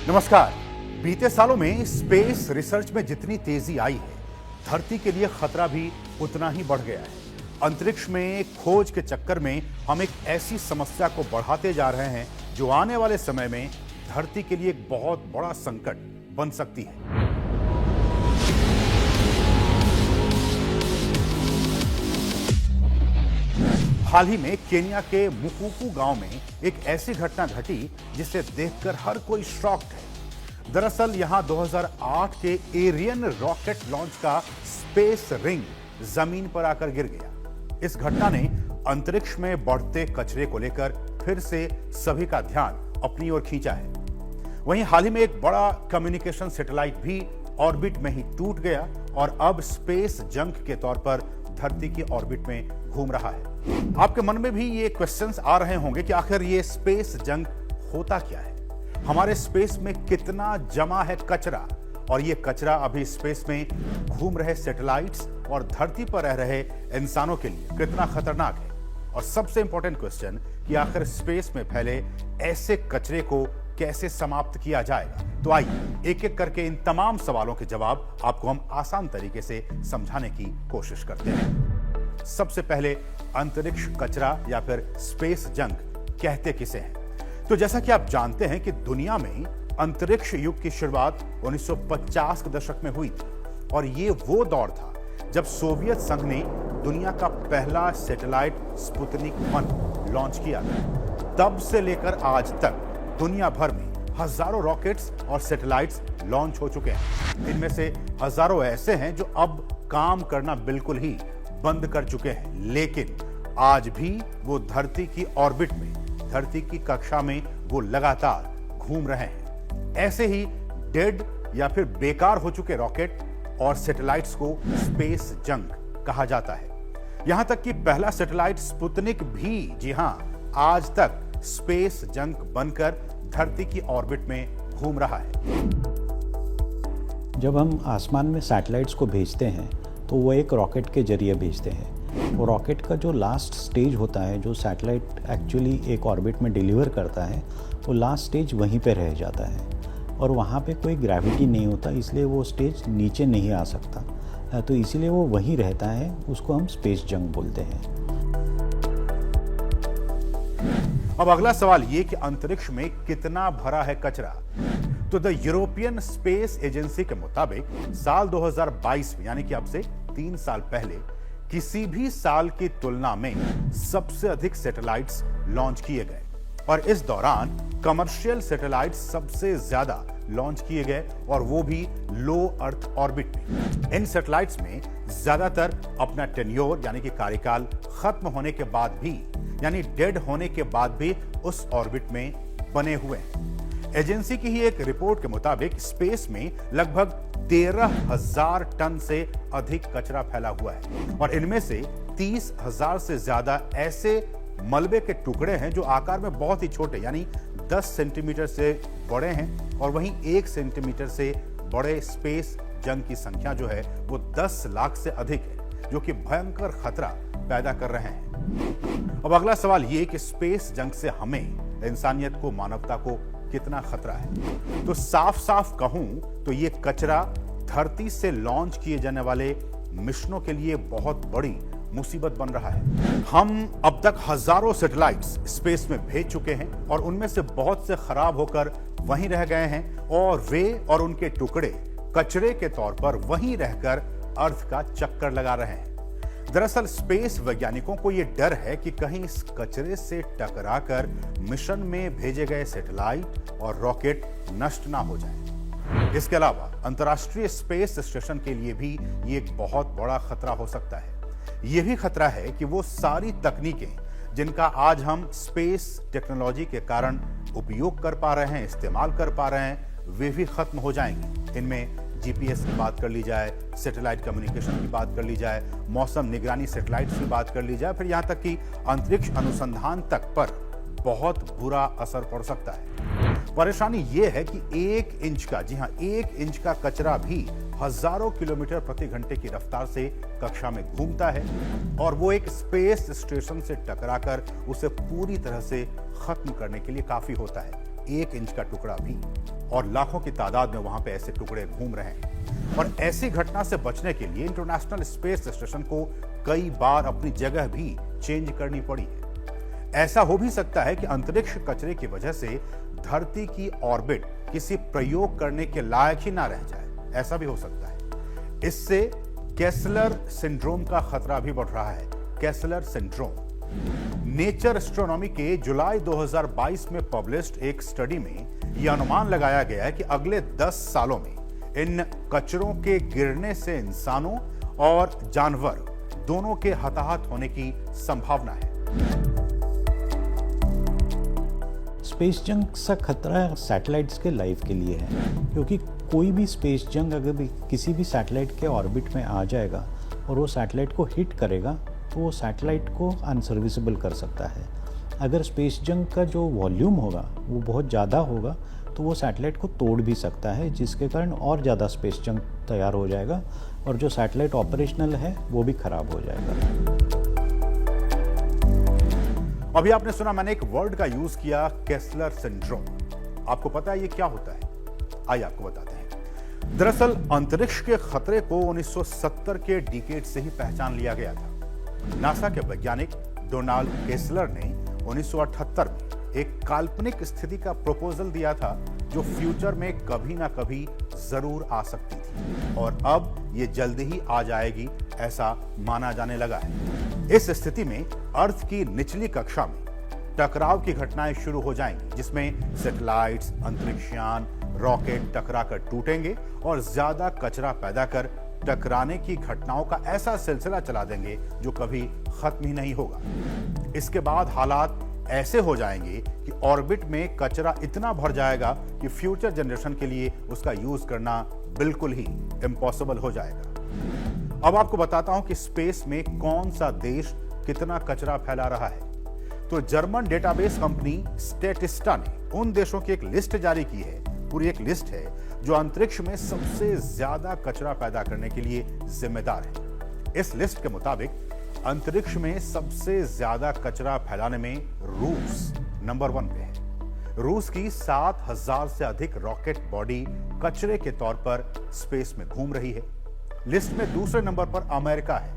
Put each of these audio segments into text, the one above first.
नमस्कार। बीते सालों में स्पेस रिसर्च में जितनी तेजी आई है, धरती के लिए खतरा भी उतना ही बढ़ गया है। अंतरिक्ष में खोज के चक्कर में हम एक ऐसी समस्या को बढ़ाते जा रहे हैं जो आने वाले समय में धरती के लिए एक बहुत बड़ा संकट बन सकती है। हाल ही में केन्या के मुकुकू गांव में एक ऐसी घटना घटी जिसे देखकर हर कोई शॉक्ड है। दरअसल यहां 2008 के एरियन रॉकेट लॉन्च का स्पेस रिंग जमीन पर आकर गिर गया। इस घटना ने अंतरिक्ष में बढ़ते कचरे को लेकर फिर से सभी का ध्यान अपनी ओर खींचा है। वहीं हाल ही में एक बड़ा कम्युनिकेशन सैटेलाइट भी ऑर्बिट में ही टूट गया और अब स्पेस जंक के तौर पर धरती की ऑर्बिट में घूम रहा है। आपके मन में भी ये क्वेश्चंस आ रहे होंगे कि आखिर ये स्पेस जंक होता क्या है, हमारे स्पेस में कितना जमा है कचरा, और ये कचरा अभी स्पेस में घूम रहे सैटेलाइट्स और धरती पर रह रहे इंसानों के लिए कितना खतरनाक है, और सबसे इंपॉर्टेंट क्वेश्चन कि आखिर स्पेस में फैले ऐसे कचरे को कैसे समाप्त किया जाएगा। तो आइए एक एक करके इन तमाम सवालों के जवाब आपको हम आसान तरीके से समझाने की कोशिश करते हैं। सबसे पहले अंतरिक्ष कचरा या फिर स्पेस जंक कहते किसे हैं? तो जैसा कि आप जानते हैं कि दुनिया में अंतरिक्ष युग की शुरुआत 1950 के दशक में हुई थी, और ये वो दौर था जब सोवियत संघ ने दुनिया का पहला सैटेलाइट स्पुतनिक 1 लॉन्च किया था। तब से लेकर आज तक दुनिया भर में हजारों रॉकेट्स और सैटेलाइट्स लॉन्च हो चुके हैं। इनमें से हजारों ऐसे हैं जो अब काम करना बिल्कुल ही बंद कर चुके हैं, लेकिन आज भी वो धरती की ऑर्बिट में, धरती की कक्षा में वो लगातार घूम रहे हैं। ऐसे ही डेड या फिर बेकार हो चुके रॉकेट और सैटेलाइट्स को स्पेस जंक कहा जाता है। यहां तक कि पहला सैटेलाइट स्पुतनिक भी, जी हां, आज तक स्पेस जंक बनकर धरती की ऑर्बिट में घूम रहा है। जब हम आसमान में सैटेलाइट्स को भेजते हैं तो वो एक रॉकेट के जरिए भेजते हैं। वो रॉकेट का जो लास्ट स्टेज होता है, जो सैटेलाइट एक्चुअली एक ऑर्बिट में डिलीवर करता है, वो लास्ट स्टेज वहीं पे रह जाता है और वहाँ पे कोई ग्रेविटी नहीं होता, इसलिए वो स्टेज नीचे नहीं आ सकता, तो इसीलिए वो वहीं रहता है। उसको हम स्पेस जंक बोलते हैं। अब अगला सवाल ये कि अंतरिक्ष में कितना भरा है कचरा। तो द यूरोपियन स्पेस एजेंसी के मुताबिक साल 2022 में, यानी कि अब से 3 साल पहले, किसी भी साल की तुलना में सबसे अधिक सैटेलाइट्स लॉन्च किए गए, और इस दौरान कमर्शियल सैटेलाइट्स सबसे ज्यादा लॉन्च किए गए, और वो भी लो अर्थ ऑर्बिट में। इन सैटेलाइट्स में ज्यादातर अपना टेन्योर यानी कि कार्यकाल खत्म होने के बाद भी, यानी डेड होने के बाद भी उस ऑर्बिट में बने हुए हैं। एजेंसी की ही एक रिपोर्ट के मुताबिक स्पेस में लगभग 13,000 टन से अधिक कचरा फैला हुआ है, और इनमें से 30,000 से ज्यादा ऐसे मलबे के टुकड़े हैं जो आकार में बहुत ही छोटे, यानी 10 सेंटीमीटर से बड़े हैं, और वहीं 1 सेंटीमीटर से बड़े स्पेस जंक की संख्या जो है वो 10 लाख से अधिक है, जो कि भयंकर खतरा पैदा कर रहे हैं। अब अगला सवाल ये कि स्पेस जंक से हमें, इंसानियत को, मानवता को कितना खतरा है। तो साफ साफ कहूं तो ये कचरा धरती से लॉन्च किए जाने वाले मिशनों के लिए बहुत बड़ी मुसीबत बन रहा है। हम अब तक हजारों सैटेलाइट्स स्पेस में भेज चुके हैं, और उनमें से बहुत से खराब होकर वहीं रह गए हैं, और वे और उनके टुकड़े कचरे के तौर पर वहीं रहकर अर्थ का चक्कर लगा रहे हैं। दरअसल स्पेस वैज्ञानिकों को यह डर है कि कहीं इस कचरे से टकराकर मिशन में भेजे गए सैटेलाइट और रॉकेट नष्ट ना हो जाएं। इसके अलावा अंतर्राष्ट्रीय स्पेस स्टेशन के लिए भी ये एक बहुत बड़ा खतरा हो सकता है। यह भी खतरा है कि वो सारी तकनीकें जिनका आज हम स्पेस टेक्नोलॉजी के कारण उपयोग कर पा रहे हैं, इस्तेमाल कर पा रहे हैं, वे भी खत्म हो जाएंगी। इनमें जीपीएस की बात कर ली जाए, सैटेलाइट कम्युनिकेशन की बात कर ली जाए, मौसम निगरानी सैटेलाइट्स की बात कर ली जाए, फिर यहां तक कि अंतरिक्ष अनुसंधान तक पर बहुत बुरा असर पड़ सकता है। परेशानी यह है कि 1 इंच का, जी हां, 1 इंच का कचरा भी हजारों किलोमीटर प्रति घंटे की रफ्तार से कक्षा में घूमता है, और वो एक स्पेस स्टेशन से टकराकर उसे पूरी तरह से खत्म करने के लिए काफी होता है। 1 इंच का टुकड़ा भी और लाखों की तादाद में वहां पे ऐसे टुकड़े घूम रहे हैं। और ऐसी घटना से बचने के लिए इंटरनेशनल स्पेस स्टेशन को कई बार अपनी जगह भी चेंज करनी पड़ी है। ऐसा हो भी सकता है कि अंतरिक्ष कचरे की वजह से धरती की ऑर्बिट किसी प्रयोग करने के लायक ही ना रह जाए, ऐसा भी हो सकता है। इससे केसलर सिंड्रोम का खतरा भी बढ़ रहा है। केसलर सिंड्रोम नेचर एस्ट्रोनॉमी के जुलाई 2022 में पब्लिश्ड एक स्टडी में यह अनुमान लगाया गया है कि अगले 10 सालों में इन कचरों के गिरने से इंसानों और जानवर दोनों के हताहत होने की संभावना है। स्पेस जंग का खतरा सैटेलाइट्स के लाइफ के लिए है, क्योंकि कोई भी स्पेस जंग अगर भी किसी भी सैटेलाइट के ऑर्बिट में आ जाएगा और वो सैटेलाइट को हिट करेगा तो वो सैटेलाइट को अनसर्विसेबल कर सकता है। अगर स्पेस जंग का जो वॉल्यूम होगा वो बहुत ज़्यादा होगा तो वो सैटेलाइट को तोड़ भी सकता है, जिसके कारण और ज़्यादा स्पेस जंग तैयार हो जाएगा और जो सैटेलाइट ऑपरेशनल है वो भी खराब हो जाएगा। अभी आपने सुना, मैंने एक वर्ड का यूज किया, केसलर सिंड्रोम। आपको पता है ये क्या होता है? आइए आपको बताते हैं। दरअसल अंतरिक्ष के खतरे को 1970 के डिकेड से ही पहचान लिया गया था। नासा के वैज्ञानिक डोनाल्ड केसलर ने 1978 में एक काल्पनिक स्थिति का प्रपोजल दिया था जो फ्यूचर में कभी ना कभी जरूर आ सकती थी, और अब ये जल्दी ही आ जाएगी ऐसा माना जाने लगा है। इस स्थिति में अर्थ की निचली कक्षा में टकराव की घटनाएं शुरू हो जाएंगी, जिसमें सैटेलाइट्स, अंतरिक्षयान, रॉकेट टकराकर टूटेंगे और ज्यादा कचरा पैदा कर टकराने की घटनाओं का ऐसा सिलसिला चला देंगे जो कभी खत्म ही नहीं होगा। इसके बाद हालात ऐसे हो जाएंगे कि ऑर्बिट में कचरा इतना भर जाएगा कि फ्यूचर जनरेशन के लिए उसका यूज करना बिल्कुल ही इम्पॉसिबल हो जाएगा। अब आपको बताता हूं कि स्पेस में कौन सा देश कितना कचरा फैला रहा है। तो जर्मन डेटाबेस कंपनी स्टेटिस्टा ने उन देशों की एक लिस्ट जारी की है, पूरी एक लिस्ट है, जो अंतरिक्ष में सबसे ज्यादा कचरा पैदा करने के लिए जिम्मेदार है। इस लिस्ट के मुताबिक अंतरिक्ष में सबसे ज्यादा कचरा फैलाने में रूस नंबर 1 पे है। रूस की 7000 से अधिक रॉकेट बॉडी कचरे के तौर पर स्पेस में घूम रही है। लिस्ट में दूसरे नंबर पर अमेरिका है।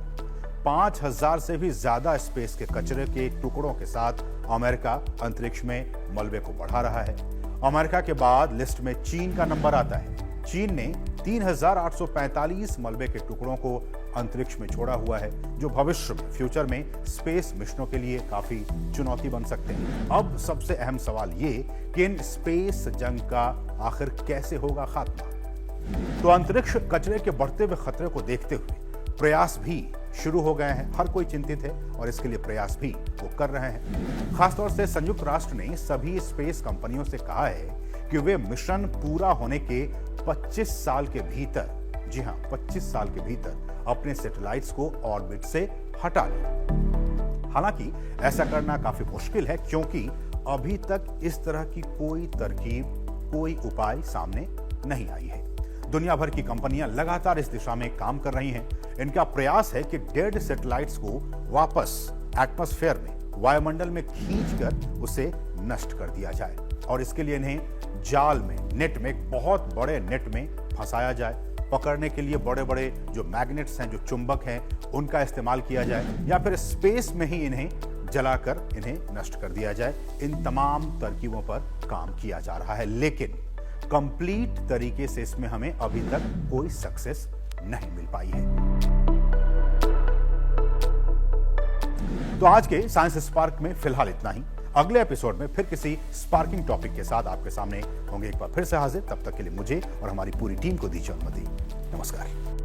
5000 से भी ज्यादा स्पेस के कचरे के टुकड़ों के साथ अमेरिका अंतरिक्ष में मलबे को बढ़ा रहा है। अमेरिका के बाद लिस्ट में चीन का नंबर आता है। चीन ने 3845 मलबे के टुकड़ों को अंतरिक्ष में छोड़ा हुआ है, जो भविष्य में फ्यूचर में स्पेस मिशनों के लिए काफी चुनौती बन सकते हैं। अब सबसे अहम सवाल ये कि इन स्पेस जंग का आखिर कैसे होगा खात्मा। तो अंतरिक्ष कचरे के बढ़ते हुए खतरे को देखते हुए प्रयास भी शुरू हो गए हैं। हर कोई चिंतित है और इसके लिए प्रयास भी वो कर रहे हैं। खासतौर से संयुक्त राष्ट्र ने सभी स्पेस कंपनियों से कहा है कि वे मिशन पूरा होने के 25 साल के भीतर, जी हां 25 साल के भीतर अपने सैटेलाइट्स को ऑर्बिट से हटा लें। हालांकि ऐसा करना काफी मुश्किल है, क्योंकि अभी तक इस तरह की कोई तरकीब, कोई उपाय सामने नहीं आई है। दुनिया भर की कंपनियां लगातार इस दिशा में काम कर रही हैं। इनका प्रयास है कि डेड सैटेलाइट्स को वापस एटमॉस्फेयर में, वायुमंडल में खींचकर उसे नष्ट कर दिया जाए, और इसके लिए इन्हें जाल में, नेट में, एक बहुत बड़े नेट में फंसाया जाए। पकड़ने के लिए बड़े बड़े जो मैग्नेट्स हैं, जो चुंबक हैं, उनका इस्तेमाल किया जाए, या फिर स्पेस में ही इन्हें जलाकर इन्हें नष्ट कर दिया जाए। इन तमाम तरकीबों पर काम किया जा रहा है, लेकिन कंप्लीट तरीके से इसमें हमें अभी तक कोई सक्सेस नहीं मिल पाई है। तो आज के साइंस स्पार्क में फिलहाल इतना ही। अगले एपिसोड में फिर किसी स्पार्किंग टॉपिक के साथ आपके सामने होंगे एक बार फिर से हाजिर। तब तक के लिए मुझे और हमारी पूरी टीम को दीजिए अनुमति। नमस्कार।